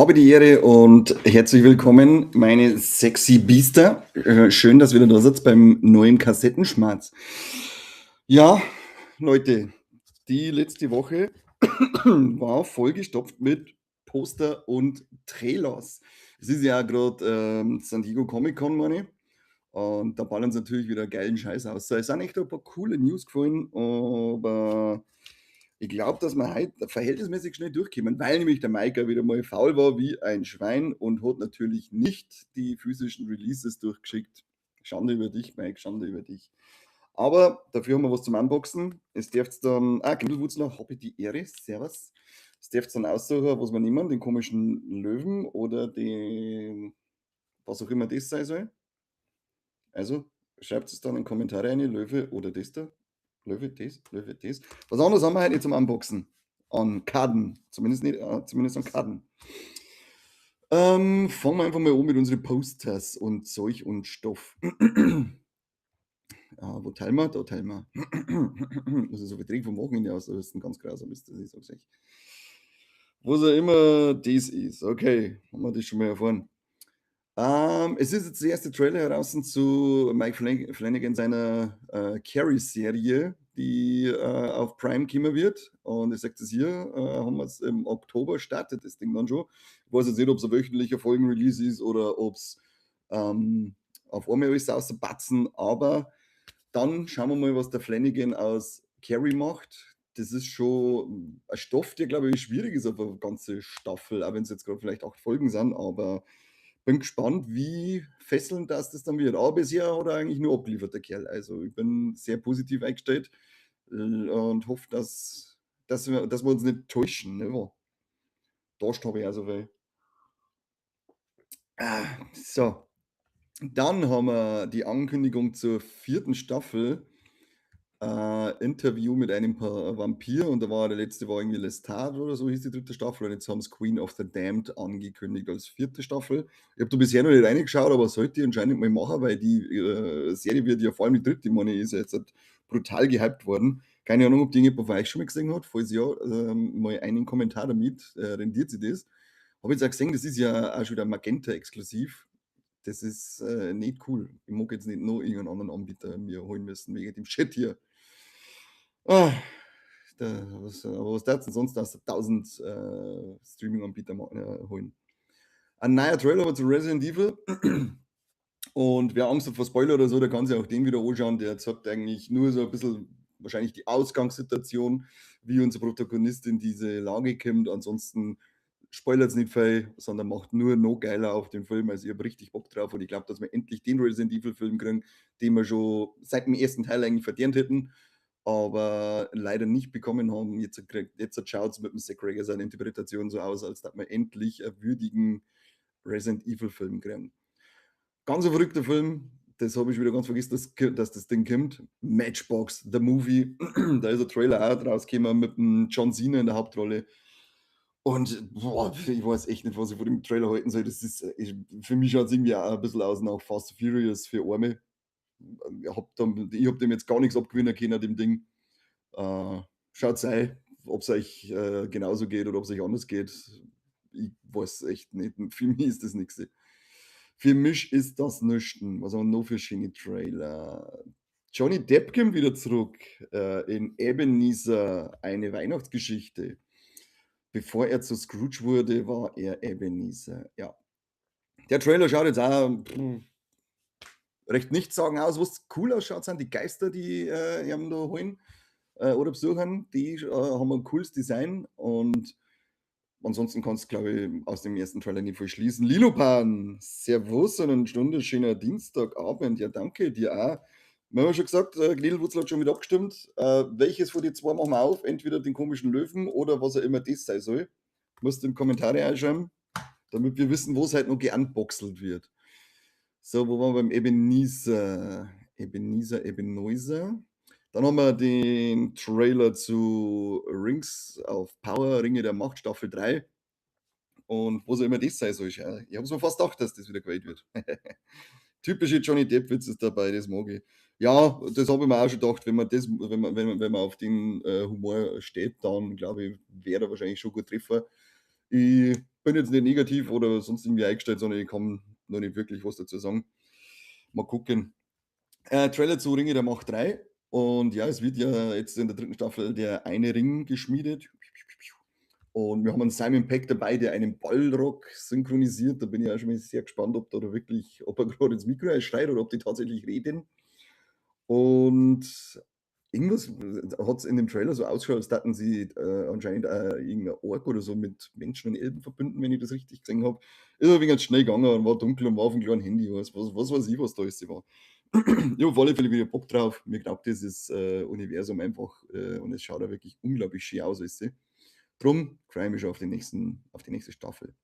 Habe die Ehre und herzlich willkommen, meine sexy Biester. Schön, dass ihr wieder da seid beim neuen Kassettenschmatz. Ja, Leute, die letzte Woche war vollgestopft mit Poster und Trailers. Es ist ja gerade San Diego Comic Con, meine ich. Und da ballern sie natürlich wieder geilen Scheiß aus. So, es sind echt ein paar coole News gefallen, aber ich glaube, dass wir heute verhältnismäßig schnell durchkommen, weil nämlich der Maika wieder mal faul war wie ein Schwein und hat natürlich nicht die physischen Releases durchgeschickt. Schande über dich, Mike, Schande über dich. Aber dafür haben wir was zum Unboxen. Es dürft's dann, Kindlewurzler, habe ich die Ehre, servus. Es dürft's dann aussuchen, was wir nehmen, den komischen Löwen oder den, was auch immer das sein soll. Also schreibt es dann in die Kommentare rein, Löwe oder das da. Löwe, das, Löwe, das. Was anderes haben wir heute nicht zum Unboxen. An Karten. Zumindest nicht, zumindest an Karten. Fangen wir einfach mal an mit unseren Posters und Zeug und Stoff. Wo teilen wir? Da teilen wir. Muss ich so Verträge vom Wochenende aus, das ist ein ganz grausam ist, das ich sag's euch. Wo so immer das ist. Okay, haben wir das schon mal erfahren. Es ist jetzt der erste Trailer heraus zu Mike Flanagan seiner Carrie-Serie, die auf Prime kommen wird. Und ich sage das hier, haben wir es im Oktober startet, das Ding dann schon. Ich weiß jetzt nicht, ob es ein wöchentlicher Folgenrelease ist oder ob es auf einmal alles ausbatzen, aber dann schauen wir mal, was der Flanagan aus Carrie macht. Das ist schon ein Stoff, der, glaube ich, schwierig ist auf eine ganze Staffel, auch wenn es jetzt gerade vielleicht 8 Folgen sind, aber bin gespannt, wie fesselnd das dann wird. Aber bisher hat er eigentlich nur abgeliefert, der Kerl. Also ich bin sehr positiv eingestellt und hoffe, dass wir uns nicht täuschen. Ne? Täuscht habe ich auch so viel. So, dann haben wir die Ankündigung zur 4. Staffel. Interview mit einem Vampir und da war der letzte war irgendwie Lestat oder so hieß die 3. Staffel und jetzt haben sie Queen of the Damned angekündigt als 4. Staffel. Ich habe da bisher noch nicht reingeschaut, aber sollte ich anscheinend mal machen, weil die Serie wird ja vor allem die 3. Monate ist ja jetzt halt brutal gehypt worden. Keine Ahnung, ob die jemand von euch schon mal gesehen hat. Falls ja, mal einen Kommentar damit, rendiert sich das. Habe jetzt auch gesehen, das ist ja auch schon wieder Magenta-exklusiv. Das ist nicht cool. Ich mag jetzt nicht noch irgendeinen anderen Anbieter mir holen müssen, wegen dem Shit hier. Ah, was darfst du denn sonst aus 1000 Streaming-Anbieter holen? Ein neuer Trailer aber zu Resident Evil. Und wer Angst hat vor Spoiler oder so, der kann sich auch den wieder anschauen. Der zeigt eigentlich nur so ein bisschen wahrscheinlich die Ausgangssituation, wie unsere Protagonistin in diese Lage kommt. Ansonsten spoilert es nicht viel, sondern macht nur noch geiler auf den Film. Also ich habe richtig Bock drauf und ich glaube, dass wir endlich den Resident Evil Film kriegen, den wir schon seit dem ersten Teil eigentlich verdient hätten, aber leider nicht bekommen haben. Jetzt schaut es mit dem Zack Rager seine Interpretation so aus, als dass wir endlich einen würdigen Resident Evil Film kriegen. Ganz ein verrückter Film. Das habe ich wieder ganz vergessen, dass das Ding kommt. Matchbox, The Movie. Da ist ein Trailer auch rausgekommen mit dem John Cena in der Hauptrolle. Und boah, ich weiß echt nicht, was ich von dem Trailer halten soll. Das ist, für mich schaut es irgendwie auch ein bisschen aus nach Fast and Furious für Arme. Ich hab dem jetzt gar nichts abgewinnen können, dem Ding. Schaut sein, ob es euch genauso geht oder ob es euch anders geht. Ich weiß echt nicht. Für mich ist das nichts. Für mich ist das nichts. Was haben wir noch für schöne Trailer? Johnny Depp kommt wieder zurück in Ebenezer, eine Weihnachtsgeschichte. Bevor er zu Scrooge wurde, war er Ebenezer. Ja. Der Trailer schaut jetzt auch recht nichtssagend aus. Was cool ausschaut, sind die Geister, die ihm da holen oder besuchen. Die haben ein cooles Design und ansonsten kannst du, glaube ich, aus dem ersten Trailer nicht viel schließen. Lilopan, servus, einen wunderschöner Dienstagabend. Ja, danke dir auch. Wir haben ja schon gesagt, Gnädelwurzel hat schon wieder abgestimmt. Welches von den zwei machen wir auf? Entweder den komischen Löwen oder was auch immer das sein soll. Musst du in die Kommentare einschreiben, damit wir wissen, wo es halt noch geunboxelt wird. So, wo waren wir beim Ebenezer? Ebenezer. Dann haben wir den Trailer zu Rings of Power, Ringe der Macht, Staffel 3. Und wo soll immer das sein soll. Ich habe es mir fast gedacht, dass das wieder gewählt wird. Typische Johnny Depp-Witz ist dabei, das mag ich. Ja, das habe ich mir auch schon gedacht, wenn man auf den Humor steht, dann glaube ich, wäre er wahrscheinlich schon gut Treffer. Ich bin jetzt nicht negativ oder sonst irgendwie eingestellt, sondern ich kann noch nicht wirklich was dazu sagen. Mal gucken. Trailer zu Ringe der Macht 3 und ja, es wird ja jetzt in der dritten Staffel der eine Ring geschmiedet und wir haben einen Simon Pegg dabei, der einen Ballrock synchronisiert. Da bin ich auch schon mal sehr gespannt, ob er grad ins Mikro schreit oder ob die tatsächlich reden. Und irgendwas hat es in dem Trailer so ausgeschaut, als hätten sie, anscheinend, irgend 'n Ork oder so mit Menschen und Elben verbinden, wenn ich das richtig gesehen habe. Ist aber ganz schnell gegangen und war dunkel und war auf'm kleinen Handy, was weiß ich, was da alles war. Ich habe auf alle Fälle wieder Bock drauf. Mir taugt dieses, Universum einfach, und es schaut auch wirklich unglaublich schön aus alles. Drum freue ich mich schon auf die nächste Staffel.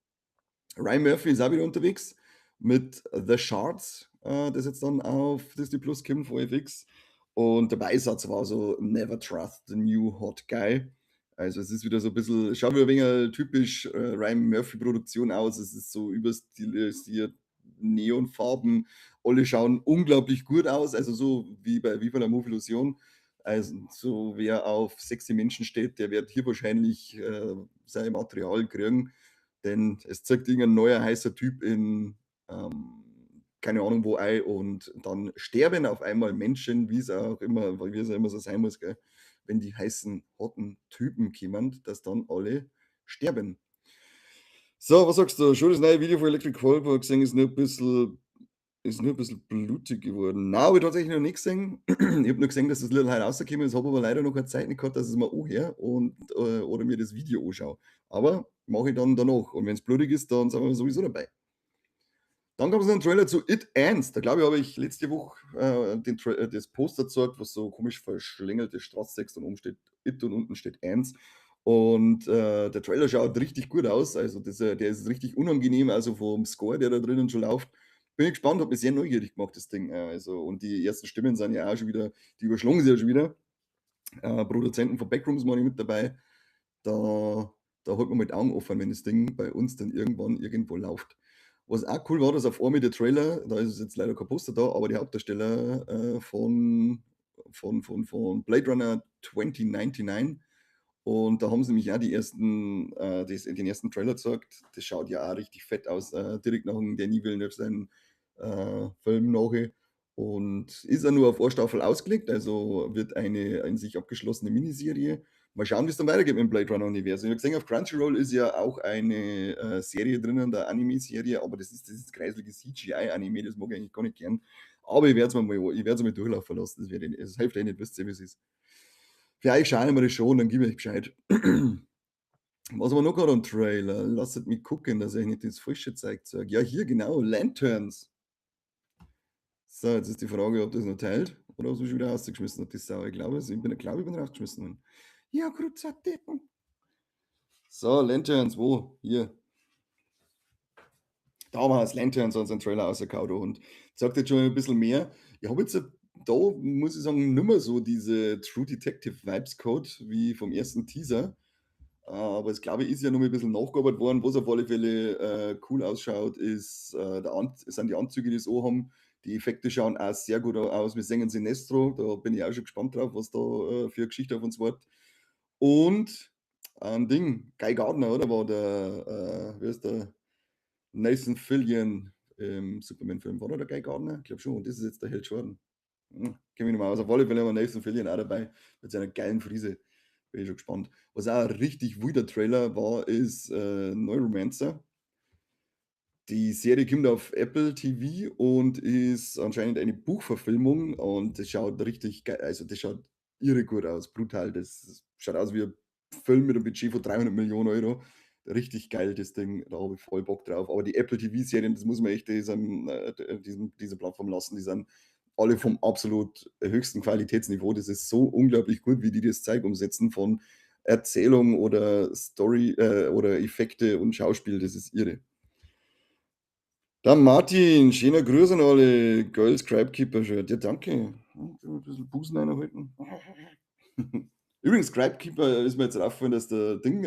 Ryan Murphy ist auch wieder unterwegs mit The Shards, das jetzt dann auf Disney Plus kommt von FX. Und der Beisatz war so: „Never trust the new hot guy." Also, es ist wieder so ein bisschen schaut wieder ein wenig typisch, Ryan Murphy-Produktion aus. Es ist so überstilisiert, Neonfarben. Alle schauen unglaublich gut aus, also so wie bei Viva la Movie-Illusion. Also, so wer auf sexy Menschen steht, der wird hier wahrscheinlich, sein Material kriegen. Denn es zeigt irgend neuer heißer Typ in, keine Ahnung wo ein und dann sterben auf einmal Menschen, wie es auch immer so sein muss, gell? Wenn die heißen, hotten Typen kommen, dass dann alle sterben. So, was sagst du? Schon das neue Video von Electric Callboy gesehen, ist nur 'n bisschen blutig geworden. Nein, habe ich tatsächlich noch nicht gesehen. Ich habe nur gesehen, dass das Lied heute rausgekommen ist, habe aber leider noch keine Zeit nicht gehabt, dass ich's mir anhöre oder mir das Video anschaue. Aber mache ich dann danach und wenn's blutig ist, dann sind wir sowieso dabei. Dann gab's noch 'n Trailer zu It Ends. Da glaube ich, habe ich letzte Woche, das Poster gezeigt, was so komisch verschlängelte Straßentext und oben steht It und unten steht Ends. Und, der Trailer schaut richtig gut aus. Also, der ist richtig unangenehm, also vom Score, der da drinnen schon läuft. Bin ich gespannt, hat mich sehr neugierig gemacht, das Ding. Also und die ersten Stimmen sind ja auch schon wieder die überschlagen sich ja schon wieder. Produzenten von Backrooms waren ja mit dabei. Da da hält man mal die Augen offen, wenn das Ding bei uns dann irgendwann irgendwo läuft. Was auch cool war, dass auf einmal der Trailer da ist jetzt leider kein Poster da, aber die Hauptdarsteller, von Blade Runner 2099 und da haben sie nämlich auch den ersten Trailer gezeigt. Das schaut ja auch richtig fett aus, direkt nach dem Denis Villeneuve seinen, Film nachher und ist ja nur auf eine Staffel ausgelegt, also wird eine in sich abgeschlossene Miniserie. Mal schauen, wie's dann weitergeht mit dem Blade Runner-Universum. Ich habe gesehen, auf Crunchyroll ist ja auch eine, Serie drinnen, 'ne Anime-Serie, aber das ist dieses gräusliche CGI-Anime, das mag ich eigentlich gar nicht gern. Aber ich werde es mal durchlaufen lassen, das hilft eh nicht, wisst ihr, wie's ist. Für euch schauen wir das schon, dann gebe ich euch Bescheid. Was haben wir noch gerade an Trailer? Lasset mich gucken, dass ich nicht das falsche Zeug sage. Ja, hier genau, Lanterns. So, jetzt ist die Frage, ob das noch teilt oder ob sie schon wieder rausgeschmissen hat, die Sau. Ich bin rausgeschmissen worden. Ja, Kruzateten. So, Lanterns, wo? Hier. Da haben wir das Lanterns, so ein Trailer rausgehauen und sagt jetzt schon ein bisschen mehr. Ich habe jetzt da, muss ich sagen, nicht mehr so diese True Detective Vibes gehabt wie vom ersten Teaser. Aber das glaube ich, ist ja noch mal 'n bisschen nachgearbeitet worden. Was auf alle Fälle, cool ausschaut, sind die Anzüge, die sie anhaben. Die Effekte schauen auch sehr gut aus. Wir sehen Sinestro, da bin ich auch schon gespannt drauf, was da, für 'ne Geschichte auf uns wartet. Und ein Ding, Guy Gardner, oder? War wie heißt der? Nathan Fillion im Superman-Film. War da der Guy Gardner? Ich glaube schon. Und das ist jetzt der Hal Jordan. Kenne mich nicht mehr aus. Auf alle Fälle haben wir Nathan Fillion auch dabei mit seiner geilen Frise. Bin ich schon gespannt. Was auch 'n richtig wilder Trailer war, ist, Neuromancer. Die Serie kommt auf Apple TV und ist anscheinend eine Buchverfilmung und das schaut irre gut aus, brutal. Das schaut aus wie 'n Film mit 'nem Budget von 300 Millionen Euro. Richtig geil, das Ding, da habe ich voll Bock drauf. Aber die Apple TV-Serien, das muss man echt dieser Plattform lassen, die sind alle vom absolut höchsten Qualitätsniveau. Das ist so unglaublich gut, wie die das Zeug umsetzen von Erzählung oder Story, oder Effekte und Schauspiel, das ist irre. Dann Martin, schöner Gruß an alle Girls Crabkeeper-Shirt. Ja, danke. Ein bisschen Busen reinhalten. Übrigens, Crabkeeper ist mir jetzt aufgefallen, dass der Ding,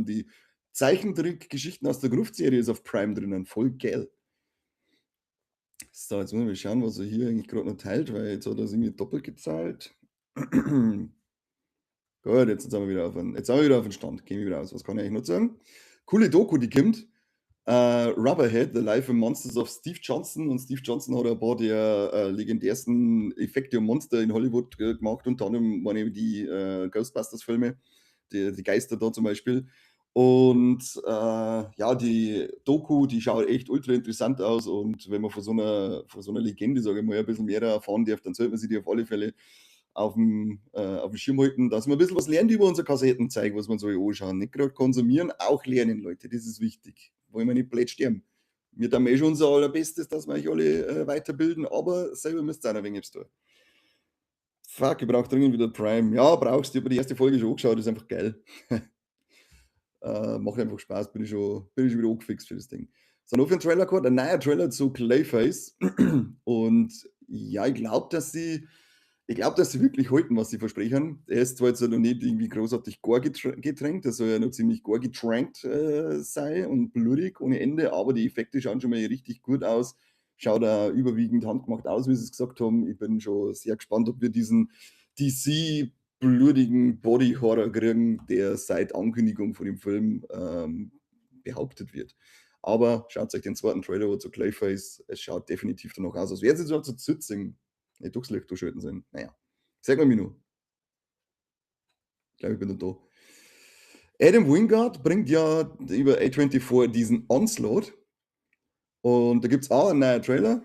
die Zeichentrickgeschichten aus der Gruft-Serie ist auf Prime drinnen. Voll geil. So, jetzt müssen wir schauen, was er hier eigentlich gerade noch teilt, weil jetzt hat er's irgendwie doppelt gezahlt. Gut, jetzt sind wir wieder auf 'n Stand. Gehen wir wieder aus. Was kann ich eigentlich noch sagen? Coole Doku, die kommt. Rubberhead, The Life and Monsters of Steve Johnson. Und Steve Johnson hat ein paar der legendärsten Effekte und Monster in Hollywood gemacht, unter anderem meine die Ghostbusters-Filme, die Geister da zum Beispiel. Und ja, die Doku, die schaut echt ultra interessant aus. Und wenn man von so einer Legende, sage ich mal, ein bisschen mehr erfahren darf, dann sollte man sich die auf alle Fälle auf dem Schirm halten, dass man ein bisschen was lernt über unsere Kassettenzeug, was man so anschauen. Nicht gerade konsumieren, auch lernen, Leute. Das ist wichtig. Wollen wir nicht blöd sterben. Wir tun eh schon unser Allerbestes, dass wir euch alle weiterbilden, aber selber müsst ihr auch ein wenig was tun. Fuck, ich brauche dringend wieder Prime. Ja, brauchst du. Ich habe die erste Folge schon angeschaut, ist einfach geil. Macht einfach Spaß, bin ich schon wieder angefixt für das Ding. So, noch für einen Trailer gehabt, ein neuer Trailer zu Clayface. Und ja, ich glaube, dass sie wirklich halten, was sie versprechen. Er ist zwar jetzt noch nicht irgendwie großartig gore getränkt, er soll ja noch ziemlich gore getränkt sein und blutig ohne Ende, aber die Effekte schauen schon mal richtig gut aus. Schaut auch überwiegend handgemacht aus, wie sie es gesagt haben. Ich bin schon sehr gespannt, ob wir diesen DC-blutigen Body-Horror kriegen, der seit Ankündigung von dem Film behauptet wird. Aber schaut euch den zweiten Trailer an zu Clayface. Es schaut definitiv danach aus, als wäre es jetzt zu Zützing. Nee, Duchslicht durchschalten sind. Naja, sag mal mir nur. Ich glaube, ich bin noch da. Adam Wingard bringt ja über A24 diesen Onslaught. Und da gibt es auch einen neuen Trailer.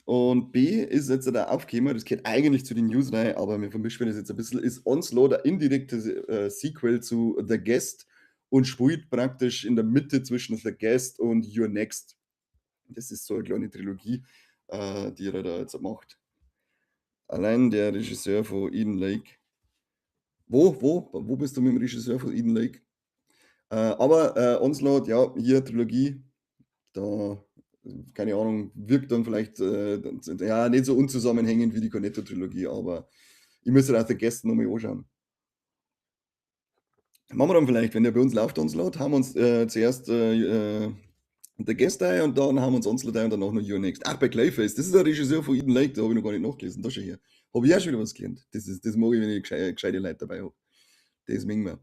Und B ist jetzt da aufgekommen, das geht eigentlich zu den News rein, aber wir vermischen das jetzt ein bisschen, ist Onslaught ein indirektes Sequel zu The Guest und spielt praktisch in der Mitte zwischen The Guest und You're Next. Das ist so eine kleine Trilogie, die er da jetzt macht. Allein der Regisseur von Eden Lake. Wo bist du mit dem Regisseur von Eden Lake? Aber Onslaught, ja, hier Trilogie, da, keine Ahnung, wirkt dann vielleicht ja, nicht so unzusammenhängend wie die Cornetto-Trilogie, aber ich müsste auch die Gäste nochmal anschauen. Machen wir dann vielleicht, wenn der bei uns läuft, Onslaught, haben wir uns zuerst The Guest ein und dann haben wir uns Onslaught ein und danach noch Your Next. Ach, bei Clayface, das ist der Regisseur von Eden Lake, da habe ich noch gar nicht nachgelesen, da schon hier. Habe ich auch schon wieder was gelernt. Das mag ich, wenn ich gescheite Leute dabei habe. Das mögen wir.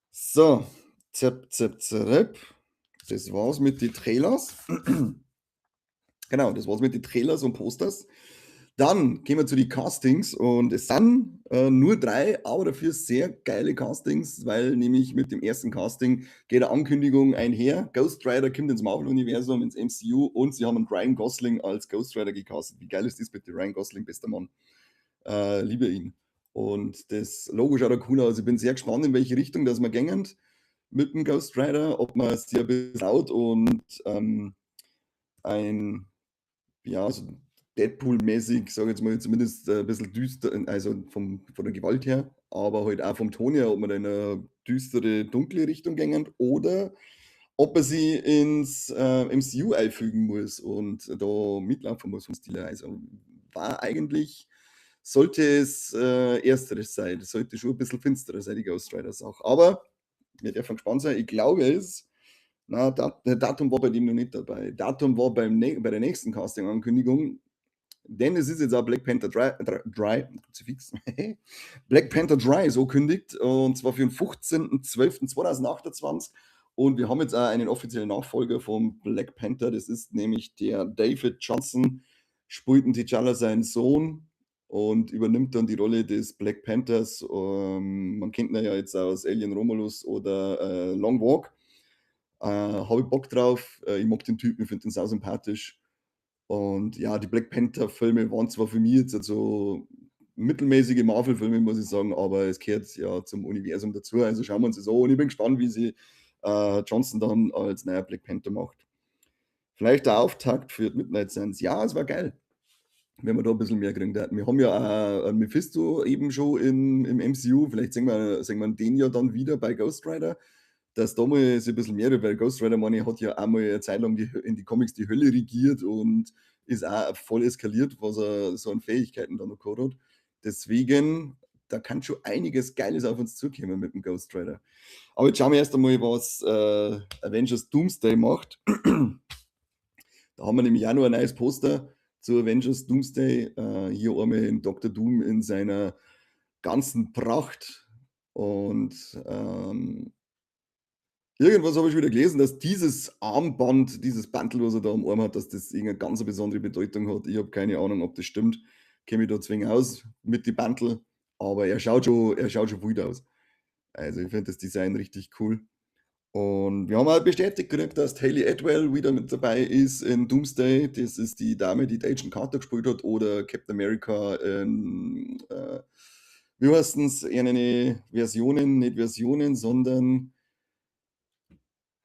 So, zap, zap, zap. Das war's mit den Trailers. Genau, das war's mit den Trailers und Posters. Dann gehen wir zu den Castings und es sind nur drei, aber dafür sehr geile Castings, weil nämlich mit dem ersten Casting geht eine Ankündigung einher. Ghost Rider kommt ins Marvel-Universum, ins MCU und sie haben einen Ryan Gosling als Ghost Rider gecastet. Wie geil ist das bitte? Ryan Gosling, bester Mann. Liebe ihn. Und das Logo schaut auch cool aus. Ich bin sehr gespannt, in welche Richtung das wir gehen mit dem Ghost Rider, ob man es dir ein bisschen traut und ein, ja, so Deadpool-mäßig, sage ich jetzt mal, zumindest ein bisschen düster, also von der Gewalt her, aber halt auch vom Ton her, ob man da in eine düstere, dunkle Richtung gehen oder ob er sie ins MCU einfügen muss und da mitlaufen muss vom Stil her. Also war eigentlich, sollte es Ersteres sein. Das sollte schon ein bisschen finsterer sein, die Ghost Riders auch. Aber wir dürfen gespannt sein. Ich glaube es. Na, Datum war bei dem noch nicht dabei. Datum war bei der nächsten Casting-Ankündigung. Denn es ist jetzt auch Black Panther Kruzifix, Black Panther Dry so kündigt, und zwar für den 15.12.2028. Und wir haben jetzt auch einen offiziellen Nachfolger vom Black Panther, das ist nämlich der David Johnson, spielt in T'Challa seinen Sohn und übernimmt dann die Rolle des Black Panthers. Man kennt ihn ja jetzt aus Alien Romulus oder Long Walk. Habe ich Bock drauf. Ich mag den Typen, ich finde den sau sympathisch. Und ja, die Black Panther-Filme waren zwar für mich jetzt so mittelmäßige Marvel-Filme, muss ich sagen, aber es gehört ja zum Universum dazu. Also schauen wir uns das an. Und ich bin gespannt, wie sie Johnson dann als neuer Black Panther macht. Vielleicht der Auftakt für Midnight Suns. Ja, es war geil, wenn wir da ein bisschen mehr kriegen. Wir haben ja auch Mephisto eben schon im MCU. Vielleicht sehen wir den ja dann wieder bei Ghost Rider, dass da mal so ein bisschen mehr wird, weil Ghost Rider, meine ich, hat ja auch mal eine Zeit lang in die Comics die Hölle regiert und ist auch voll eskaliert, was er so an Fähigkeiten da noch gehabt hat. Deswegen, da kann schon einiges Geiles auf uns zukommen mit dem Ghost Rider. Aber jetzt schauen wir erst einmal, was Avengers Doomsday macht. Da haben wir nämlich auch noch ein neues Poster zu Avengers Doomsday. Hier einmal in Dr. Doom in seiner ganzen Pracht. Und Irgendwas habe ich wieder gelesen, dass dieses Armband, dieses Bantel, was er da am Arm hat, dass das irgendeine ganz besondere Bedeutung hat. Ich habe keine Ahnung, ob das stimmt. Kenne mich da zwingend aus mit die Bantel, aber er schaut schon wild aus. Also, ich finde das Design richtig cool. Und wir haben auch bestätigt gekriegt, dass Hayley Atwell wieder mit dabei ist in Doomsday. Das ist die Dame, die Agent Carter gespielt hat oder Captain America in, wie heißt's, eine Versionen, nicht Versionen, sondern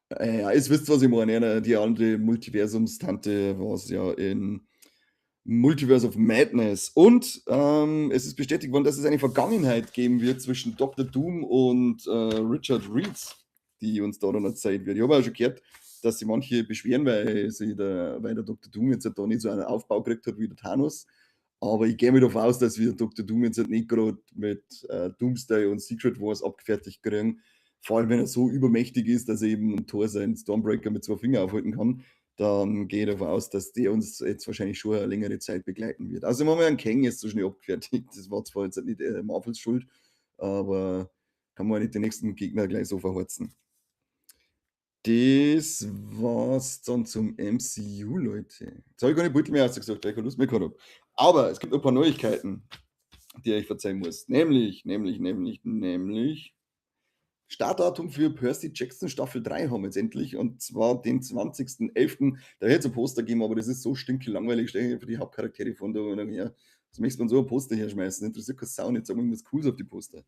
ja, ihr wisst, was ich meine. Die andere Multiversumstante war es ja in Multiverse of Madness. Und es ist bestätigt worden, dass es eine Vergangenheit geben wird zwischen Dr. Doom und Richard Reeds, die uns da dann erzählt wird. Ich habe auch schon gehört, dass sich manche beschweren, weil der Dr. Doom jetzt halt da nicht so einen Aufbau gekriegt hat wie der Thanos. Aber ich gehe mir davon aus, dass wir Dr. Doom jetzt halt nicht gerade mit Doomsday und Secret Wars abgefertigt kriegen. Vor allem, wenn er so übermächtig ist, dass er eben ein Thor seinen Stormbreaker mit zwei Fingern aufhalten kann, dann gehe ich davon aus, dass der uns jetzt wahrscheinlich schon eine längere Zeit begleiten wird. Also haben wir einen Kang jetzt so schnell abgefertigt. Das war zwar jetzt nicht Marvels Schuld, aber kann man nicht den nächsten Gegner gleich so verheizen. Das war's dann zum MCU, Leute. Jetzt habe ich gar nicht Beutel mehr ausgesagt, weil ich keine Lust mehr gehabt habe. Aber es gibt noch ein paar Neuigkeiten, die ich verzeihen muss. Nämlich Startdatum für Percy Jackson Staffel 3 haben wir jetzt endlich, und zwar den 20.11. Da hätte es ein Poster gegeben, aber das ist so stinke langweilig, stell dir für die Hauptcharaktere von da und her. Was möchte man so ein Poster herschmeißen? Interessiert keine Sau nicht, sagen wir irgendwas Cooles auf die Poster.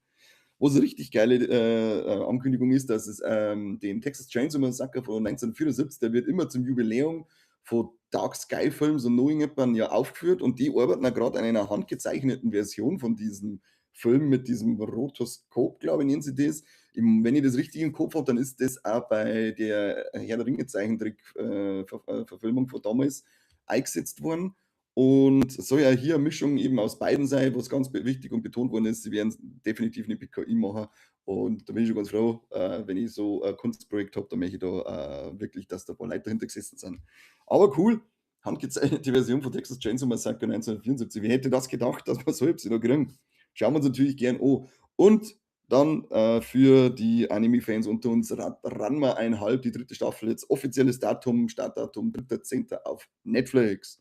Was eine richtig geile Ankündigung ist, dass es den Texas Chainsaw Massacre von 1974, der wird immer zum Jubiläum von Dark Sky Films und Knowing It Man ja aufgeführt, und die arbeiten ja gerade an einer handgezeichneten Version von diesem Film mit diesem Rotoskop, glaube ich, nennen sie das. Wenn ich das richtig im Kopf habe, dann ist das auch bei der Herr der Ringe Zeichentrick-Verfilmung von damals eingesetzt worden. Und es soll ja hier eine Mischung eben aus beiden sein, was ganz wichtig und betont worden ist. Sie werden definitiv eine PKI machen. Und da bin ich schon ganz froh, wenn ich so ein Kunstprojekt habe, dann möchte ich da wirklich, dass da ein paar Leute dahinter gesessen sind. Aber cool, handgezeichnete Version von Texas Chainsaw Massacre 1974. Wer hätte das gedacht, dass wir so etwas noch kriegen? Schauen wir uns natürlich gern an. Und dann für die Anime-Fans unter uns, Ranma 1,5, die dritte Staffel, jetzt offizielles Datum, Startdatum 3.10. auf Netflix.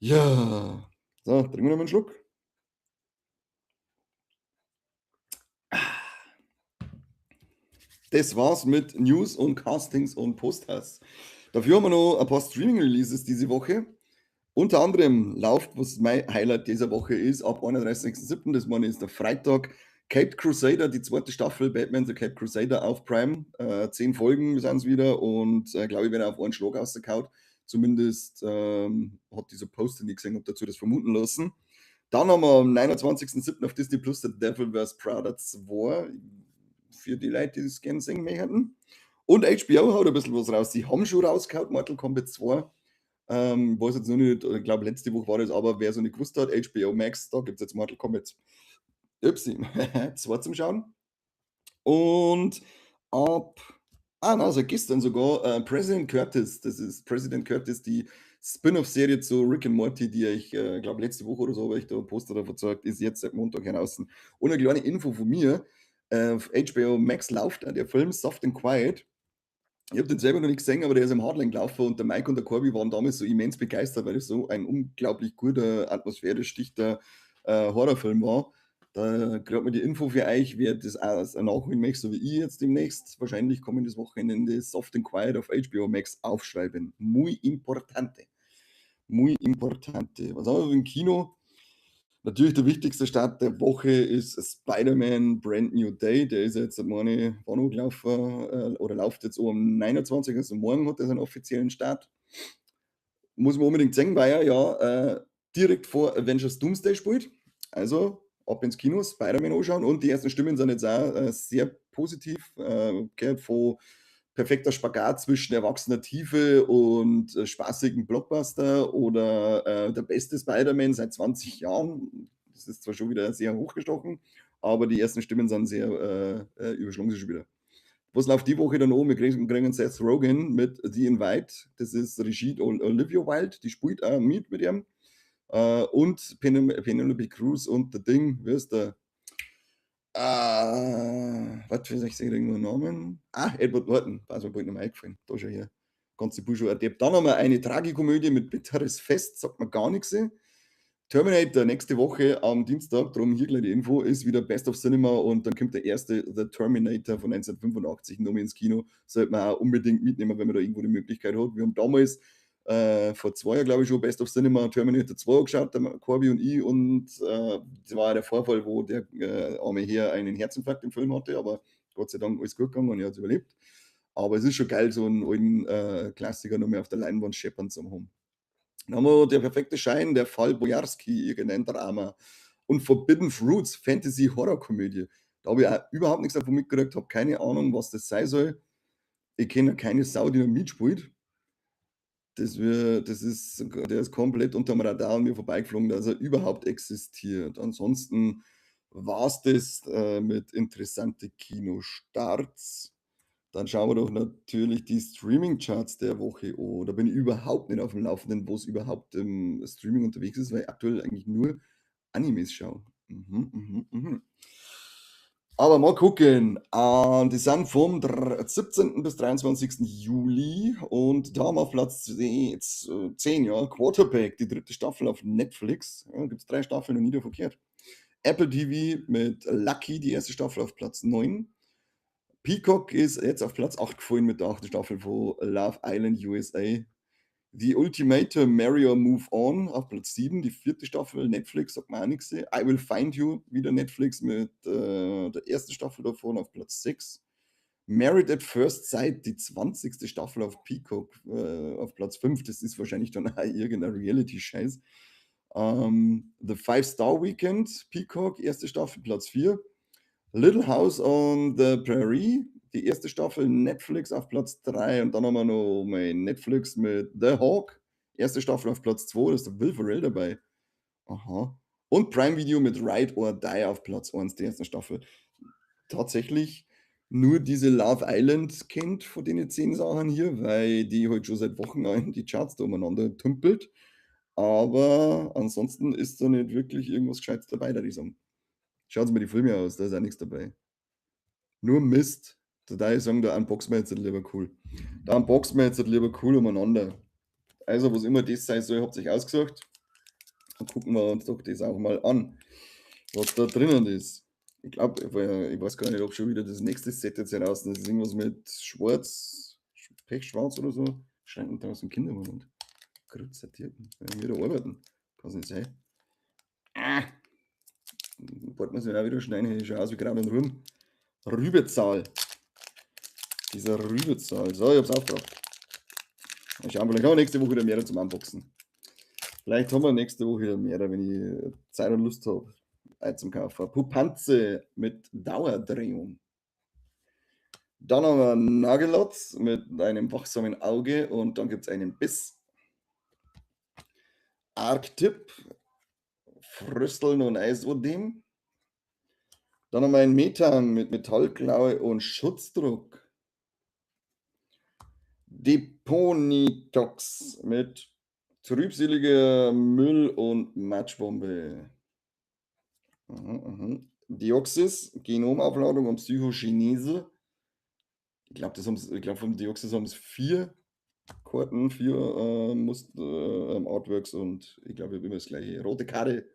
Ja, so, trinken wir noch mal einen Schluck. Das war's mit News und Castings und Posters. Dafür haben wir noch ein paar Streaming-Releases diese Woche. Unter anderem läuft, was mein Highlight dieser Woche ist, ab 31.07., das meine ist der Freitag, Caped Crusader, die zweite Staffel Batman The Caped Crusader auf Prime. 10 Folgen sind es wieder, und glaube ich, werden auf einen Schlag rausgehauen. Zumindest hat dieser Post, den ich gesehen habe, dazu das vermuten lassen. Dann haben wir am 29.07. auf Disney Plus The Devil vs. Prada 2, für die Leute, die das gerne sehen möchten. Und HBO haut ein bisschen was raus. Die haben schon rausgehauen, Mortal Kombat 2. Weiß jetzt noch nicht, ich glaube, letzte Woche war das, aber wer so nicht gewusst hat, HBO Max, da gibt es jetzt Mortal Kombat. Upsi, 2 zum Schauen. Und ab, also gestern sogar, President Curtis, das ist President Curtis, die Spin-off-Serie zu Rick and Morty, die ich glaube, letzte Woche oder so habe ich da ein Poster davon gezeigt, ist jetzt seit Montag heraus. Und eine kleine Info von mir, auf HBO Max läuft der Film Soft and Quiet. Ich habe den selber noch nicht gesehen, aber der ist im Hardline gelaufen, und der Mike und der Corby waren damals so immens begeistert, weil es so ein unglaublich guter, atmosphärisch dichter Horrorfilm war. Da kriegt man die Info für euch, wer das auch nachholen möchte, so wie ich jetzt demnächst, wahrscheinlich kommendes Wochenende, Soft and Quiet auf HBO Max aufschreiben. Muy importante. Muy importante. Was haben wir im Kino? Natürlich der wichtigste Start der Woche ist Spider-Man Brand New Day. Der ist jetzt, meine, wann gelaufen, oder läuft jetzt am 29. Also morgen hat er seinen offiziellen Start. Muss man unbedingt sehen, weil er ja direkt vor Avengers Doomsday spielt. Also ab ins Kino, Spider-Man anschauen, und die ersten Stimmen sind jetzt auch sehr positiv. Gehört von perfekter Spagat zwischen erwachsener Tiefe und spaßigen Blockbuster oder der beste Spider-Man seit 20 Jahren. Das ist zwar schon wieder sehr hochgestochen, aber die ersten Stimmen sind sehr überschlagen sich schon wieder. Was läuft die Woche dann an? Wir kriegen Seth Rogen mit The Invite. Das ist Regie Olivia Wilde, die spielt auch mit ihm. Und Penelope Cruz und der Ding, wie ist der? Was für 60 irgendwo einen Namen? Edward Norton, da ist mir bald noch mal eingefallen. Da schau her. Ganze Busch adept. Dann haben wir eine Tragikomödie mit Bitteres Fest, sagt mir gar nix. Terminator nächste Woche am Dienstag, drum hier gleich die Info, ist wieder Best of Cinema und dann kommt der erste The Terminator von 1985 nochmal ins Kino. Sollte man auch unbedingt mitnehmen, wenn man da irgendwo die Möglichkeit hat. Wir haben damals vor 2 Jahren, glaube ich, schon Best of Cinema Terminator 2 geschaut, der Corby und ich, und das war ja der Vorfall, wo der arme Herr einen Herzinfarkt im Film hatte, aber Gott sei Dank alles gut gegangen und er hat es überlebt. Aber es ist schon geil, so einen alten Klassiker nochmal auf der Leinwand scheppern zu haben. Dann haben wir Der perfekte Schein, Der Fall Bojarski, irgendein Drama. Und Forbidden Fruits, Fantasy-Horror-Komödie. Da habe ich auch überhaupt nichts davon mitgekriegt, habe keine Ahnung, was das sein soll. Ich kenne keine Sau, die noch mitspielt. Der ist komplett unterm Radar an mir vorbeigeflogen, dass er überhaupt existiert. Ansonsten war es das mit interessante Kinostarts. Dann schauen wir doch natürlich die Streaming-Charts der Woche an. Da bin ich überhaupt nicht auf dem Laufenden, wo es überhaupt im Streaming unterwegs ist, weil ich aktuell eigentlich nur Animes schaue. Mhm. Aber mal gucken. Die sind vom 17. bis 23. Juli und da haben wir auf Platz 10, ja, Quarterback, die 3. Staffel auf Netflix. Ja, gibt es 3 Staffeln und nie da verkehrt. Apple TV mit Lucky, die erste Staffel auf Platz 9. Peacock ist jetzt auf Platz 8 gefallen mit der 8. Staffel von Love Island USA. The Ultimatum Mario Move On auf Platz 7, die 4. Staffel, Netflix, sagt mir auch nichts. I Will Find You, wieder Netflix mit der ersten Staffel davon auf Platz 6. Married at First Sight, die 20. Staffel auf Peacock auf Platz 5. Das ist wahrscheinlich dann auch irgendein Reality-Scheiß. The Five-Star Weekend, Peacock, erste Staffel, Platz 4. Little House on the Prairie, die erste Staffel, Netflix auf Platz 3. Und dann haben wir noch mal Netflix mit The Hawk, erste Staffel auf Platz 2. Da ist der Will Ferrell dabei. Aha. Und Prime Video mit Ride or Die auf Platz 1 der ersten Staffel. Tatsächlich nur diese Love Island kennt von den 10 Sachen hier, weil die halt schon seit Wochen in die Charts da umeinander tümpelt. Aber ansonsten ist da nicht wirklich irgendwas Gescheites dabei, da ich sagen. Schauen Sie mal die Filme aus, da ist auch nichts dabei. Nur Mist. Da ich sagen, da unboxen wir jetzt halt lieber cool. Da unboxen wir jetzt halt lieber cool umeinander. Also, was immer das sein soll, habt ihr euch ausgesucht. Dann gucken wir uns doch das auch mal an, was da drinnen ist. Ich glaube, ich weiß gar nicht, ob schon wieder das nächste Set jetzt heraus ist. Das ist irgendwas mit Schwarz, Pechschwarz oder so. Schränken draußen Kindermann und Grützertierten. Wenn wir da arbeiten. Kann es nicht sein. Bald muss ich auch wieder schneiden. Ich schaue aus wie gerade ein Rübezahl. Dieser Rübezahl. So, ich hab's aufgebracht. Mal schauen, vielleicht haben wir nächste Woche wieder mehr zum Unboxen. Vielleicht haben wir nächste Woche wieder mehr, wenn ich Zeit und Lust habe, zum Kaufen. Pupanze mit Dauerdrehung. Dann haben wir Nuggelots mit einem wachsamen Auge und dann gibt es einen Biss. Arctip, Frösteln und Eisodem. Dann haben wir einen Methan mit Metallklaue und Schutzdruck. Deponitox mit trübseliger Müll- und Matschbombe. Deoxys, Genomaufladung und Psychogenese. Ich glaube, vom Deoxys haben es 4 Karten, 4 Artworks und ich glaube, ich habe immer das gleiche. Rote Karte.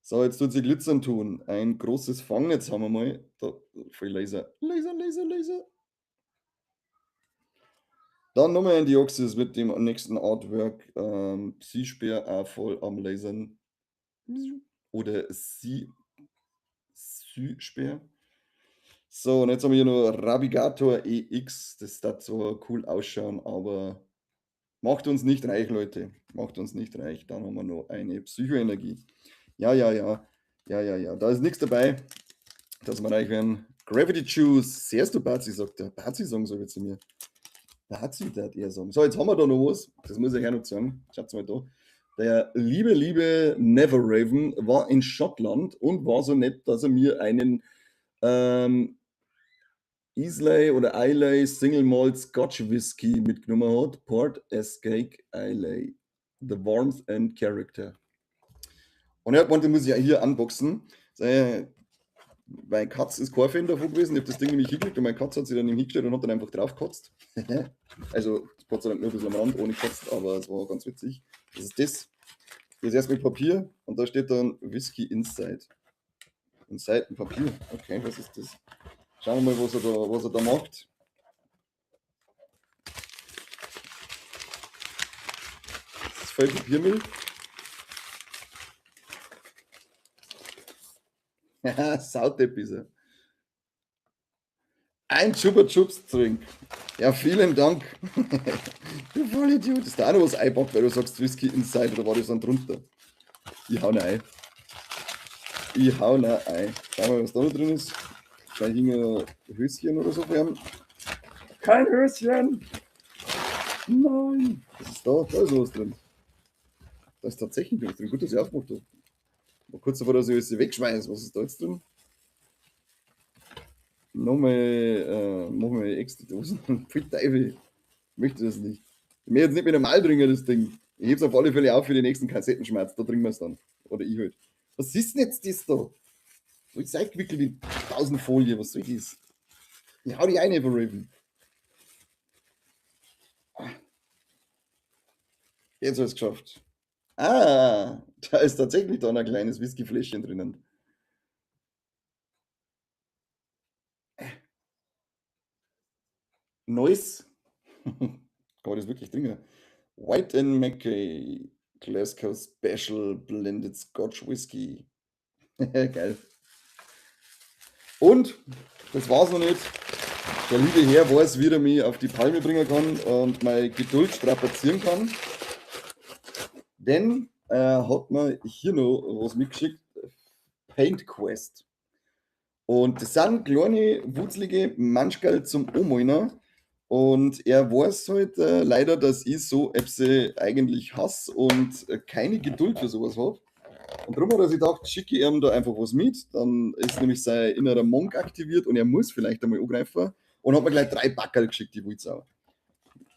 So, jetzt tut sie glitzern tun. Ein großes Fangnetz haben wir mal. Da, voll Laser. Laser. Dann nochmal ein Deoxys mit dem nächsten Artwork. Psyspeer auch voll am Lasern. Oder Psyspeer. So, und jetzt haben wir hier noch Rabigator EX. Das darf zwar cool ausschauen, aber macht uns nicht reich, Leute. Macht uns nicht reich. Dann haben wir noch eine Psychoenergie. Ja. Da ist nichts dabei, dass wir reich werden. Gravity Juice. Sehrst du, Bazi, sagt er. Bazi sagen sogar zu mir. Bazi, der hat eher sagen. So, jetzt haben wir da noch was. Das muss ich auch noch sagen. Schaut mal da. Der liebe Never Raven war in Schottland und war so nett, dass er mir einen Islay oder Islay Single Malt Scotch Whisky mitgenommen hat. Port Escape Islay. The Warmth and Character. Und er hat gemeint, den muss ich ja hier unboxen. Meine Katz ist kein Fan davon gewesen. Ich habe das Ding nämlich hingekriegt und meine Katze hat sich dann hingestellt und hat dann einfach draufgekotzt. Also, Gott sei Dank nur ein bisschen am Rand, ohne gekotzt, aber es war ganz witzig. Das ist das. Hier ist erst mit Papier und da steht dann Whisky Inside. Inside ein Papier. Okay, was ist das? Schauen wir mal, was er da macht. Das ist voll Papiermüll. Haha, Saudepp ist er. Ein Chupa Chups Drink. Ja, vielen Dank. Du Vollidiot. Ist da auch noch was einpackt, weil du sagst Whisky Inside oder war das dann drunter? Ich hau ne ein. Ich hau ne ein. Schauen wir mal, was da noch drin ist. Vielleicht ein Höschen oder so für ihn. Kein Höschen! Nein! Was ist da? Da ist was drin. Da ist tatsächlich was drin. Gut, dass ich aufgemacht habe. Mal kurz davor, dass ich alles wegschmeiße. Was ist da jetzt drin? Nochmal extra Dosen. Pfui Teufel. Ich möchte das nicht. Ich möchte jetzt nicht mehr normal trinken, das Ding. Ich heb's auf alle Fälle auf für den nächsten Kassettenschmerz. Da trinken wir es dann. Oder ich halt. Was ist denn jetzt das da? So ist eingewickelt in 1000 Folie. Was soll das? Ich hau die eine Raven. Jetzt habe ich es geschafft. Ah, da ist tatsächlich da ein kleines Whiskyfläschchen drinnen. Neues. Kann man das wirklich trinken? White and Mackay Glasgow Special Blended Scotch Whisky. Geil. Und, das war's noch nicht. Der liebe Herr weiß, wie er mich auf die Palme bringen kann und meine Geduld strapazieren kann. Denn er hat mir hier noch was mitgeschickt. Paint Quest. Und das sind kleine, wuzelige Manschgal zum Anmalen. Und er weiß halt leider, dass ich so Äpfel eigentlich hasse und keine Geduld für sowas habe. Und darum hat er sich gedacht, schicke ich ihm da einfach was mit. Dann ist nämlich sein innerer Monk aktiviert und er muss vielleicht einmal angreifen. Und hat mir gleich 3 Backerl geschickt, die Wulzau.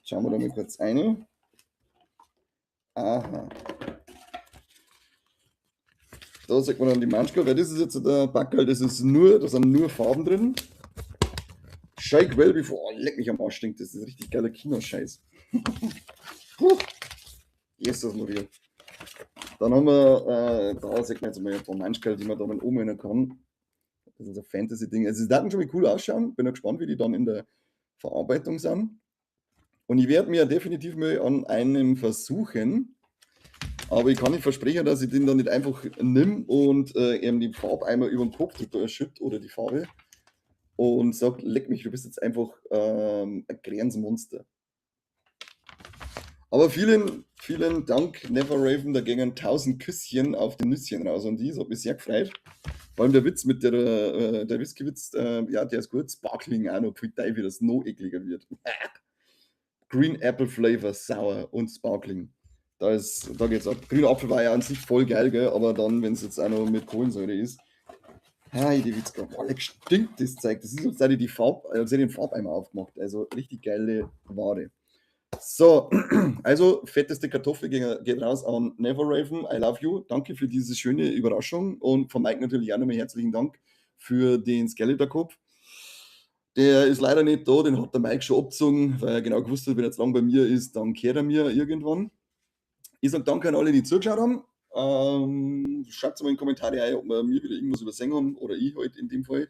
Schauen wir da mal kurz rein. Aha. Da sieht man dann die Manschgal, weil das ist jetzt der Backerl, da sind nur Farben drin. Shake well before. Oh, leck mich am Arsch, stinkt das. Das ist richtig geiler Kinoscheiß. Puh. Jesus Maria. Dann haben wir, da sieht man jetzt mal ein paar Manschgal, die man da mal umhängen kann. Das ist ein Fantasy-Ding. Also, sie daten schon mal cool ausschauen. Bin ja gespannt, wie die dann in der Verarbeitung sind. Und ich werde mir definitiv mal an einem versuchen. Aber ich kann nicht versprechen, dass ich den dann nicht einfach nimm und ihm die Farbeimer über den Kopf drüber schütt oder die Farbe und sag, leck mich, du bist jetzt einfach ein Grenzmonster. Aber vielen, vielen Dank, Never Raven, da gingen 1000 Küsschen auf die Nüsschen raus und die, das hat mich sehr gefreut. Vor allem der Witz mit der Whisky-Witz, ja, der ist gut. Sparkling auch noch, pfui Teufel, dass es noch ekliger wird. Green Apple Flavor, sauer und Sparkling. Da geht's ab. Grüner Apfel war ja an sich voll geil, gell? Aber dann, wenn es jetzt auch noch mit Kohlensäure ist. Heide Witzka. Boah, leck, stinkt das Zeug. Das ist, als hätte ich den Farbeimer aufgemacht. Also richtig geile Ware. So, also fetteste Kartoffel geht raus an Never Raven. I love you. Danke für diese schöne Überraschung. Und von Mike natürlich auch nochmal herzlichen Dank für den Skeletor-Kopf. Der ist leider nicht da, den hat der Mike schon abgezogen, weil er genau gewusst hat, wenn er jetzt lang bei mir ist, dann kehrt er mir irgendwann. Ich sage danke an alle, die zugeschaut haben. Schreibt mal in die Kommentare ein, ob wir mir wieder irgendwas übersehen haben oder ich halt in dem Fall.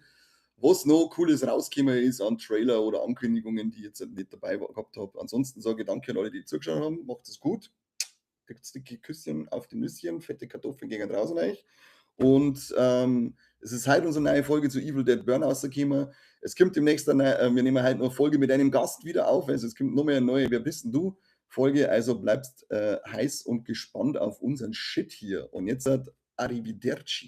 Was noch Cooles rausgekommen ist an Trailer oder Ankündigungen, die ich jetzt nicht dabei gehabt habe. Ansonsten sage ich danke an alle, die zugeschaut haben. Macht es gut. Kriegt dicke Küsschen auf die Nüsschen, fette Kartoffeln gegen draußen euch. Und es ist heute unsere neue Folge zu Evil Dead Burn rausgekommen. Es kommt demnächst wir nehmen heute noch eine Folge mit einem Gast wieder auf. Also es kommt noch mehr eine neue Wer bist denn du? Folge. Also bleibt heiß und gespannt auf unseren Shit hier. Und jetzt Arrivederci.